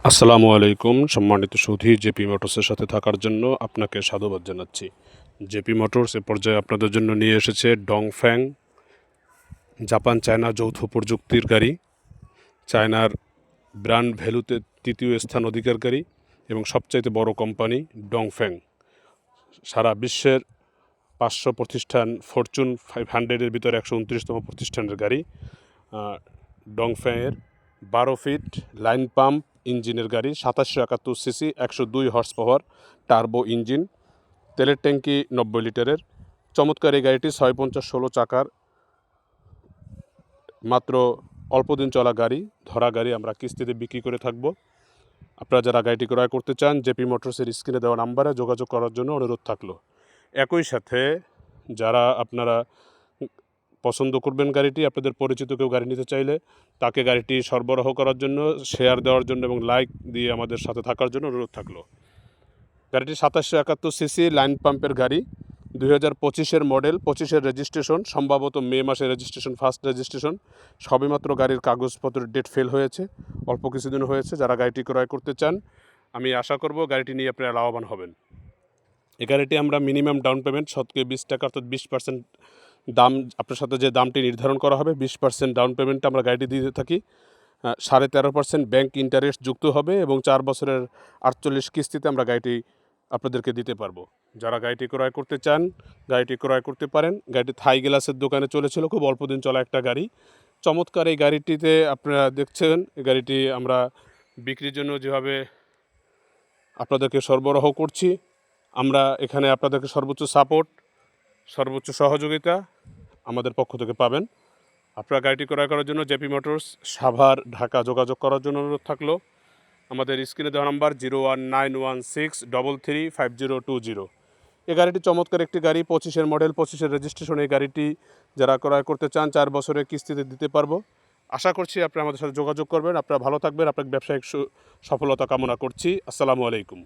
আসসালামু আলাইকুম সম্মানিত সুধী, জেপি মোটরসের সাথে থাকার জন্য আপনাকে সাধুবাদ জানাচ্ছি। জেপি মোটরস এ পর্যায়ে আপনাদের জন্য নিয়ে এসেছে ডংফ্যাং জাপান চায়না যৌথ প্রযুক্তির গাড়ি, চায়নার ব্র্যান্ড ভ্যালুতে তৃতীয় স্থান অধিকারকারী এবং সবচাইতে বড় কোম্পানি ডংফ্যাং। সারা বিশ্বের 500 প্রতিষ্ঠান, ফরচুন 500-এর ভিতরে 129তম প্রতিষ্ঠানের গাড়ি। ডংফ্যাংয়ের 12 ফিট লাইন পাম্প ইঞ্জিনের গাড়ি, 2771 CC, 102 horse power turbo engine, তেলের ট্যাঙ্কি 90 লিটারের। চমৎকার এই গাড়িটি 650-16 চাকার, মাত্র অল্প দিন চলা গাড়ি, ধরা গাড়ি আমরা কিস্তিতে বিক্রি করে থাকব। আপনারা যারা গাড়িটি ক্রয় করতে চান, জেপি মোটরসের স্ক্রিনে দেওয়া নাম্বারে যোগাযোগ করার জন্য অনুরোধ থাকলো। একই সাথে যারা আপনারা পছন্দ করবেন গাড়িটি, আপনাদের পরিচিত কেউ গাড়ি নিতে চাইলে তাকে গাড়িটি সরবরাহ করার জন্য, শেয়ার দেওয়ার জন্য এবং লাইক দিয়ে আমাদের সাথে থাকার জন্য অনুরোধ থাকলো। গাড়িটি 2771 সিসি লাইন পাম্পের গাড়ি, 2025-এর মডেল, 25-এর রেজিস্ট্রেশন, সম্ভবত মে মাসে রেজিস্ট্রেশন, ফার্স্ট রেজিস্ট্রেশন। সবেমাত্র গাড়ির কাগজপত্রের ডেট ফেল হয়েছে, অল্প কিছুদিন হয়েছে। যারা গাড়িটি ক্রয় করতে চান, আমি আশা করব গাড়িটি নিয়ে আপনারা লাভবান হবেন। এই গাড়িটি আমরা মিনিমাম ডাউন পেমেন্ট 20 টাকা, অর্থাৎ 20% দাম, আপনার সাথে যে দামটি নির্ধারণ করা হবে 20% ডাউন পেমেন্টে আমরা গাড়িটি দিতে থাকি। 13.5% ব্যাংক ইন্টারেস্ট যুক্ত হবে এবং 4 বছরের 48 কিস্তিতে আমরা গাড়িটি আপনাদেরকে দিতে পারবো। যারা গাড়িটি ক্রয় করতে চান, গাড়িটি ক্রয় করতে পারেন। গাড়িটি থাই গ্লাসের দোকানে চলেছিল, খুব অল্প দিন চলা একটা গাড়ি। চমৎকার এই গাড়িটিতে আপনারা দেখছেন, এই গাড়িটি আমরা বিক্রির জন্য যেভাবে আপনাদেরকে সরবরাহ করছি, আমরা এখানে আপনাদেরকে সর্বোচ্চ সাপোর্ট, সর্বোচ্চ সহযোগিতা আমাদের পক্ষ থেকে পাবেন। আপনারা গাড়িটি ক্রয় করার জন্য জেপি মোটরস, সাভার, ঢাকা যোগাযোগ করার জন্য অনুরোধ থাকলো। আমাদের স্ক্রিনে দেওয়া নাম্বার 01916335020। এই গাড়িটি চমৎকার একটি গাড়ি, 25-এর মডেল, 25-এর রেজিস্ট্রেশন। এই গাড়িটি যারা ক্রয় করতে চান 4 বছরের কিস্তিতে দিতে পারবো। আশা করছি আপনারা আমাদের সাথে যোগাযোগ করবেন। আপনারা ভালো থাকবেন, আপনার ব্যবসায়িক সফলতা কামনা করছি। আসসালামু আলাইকুম।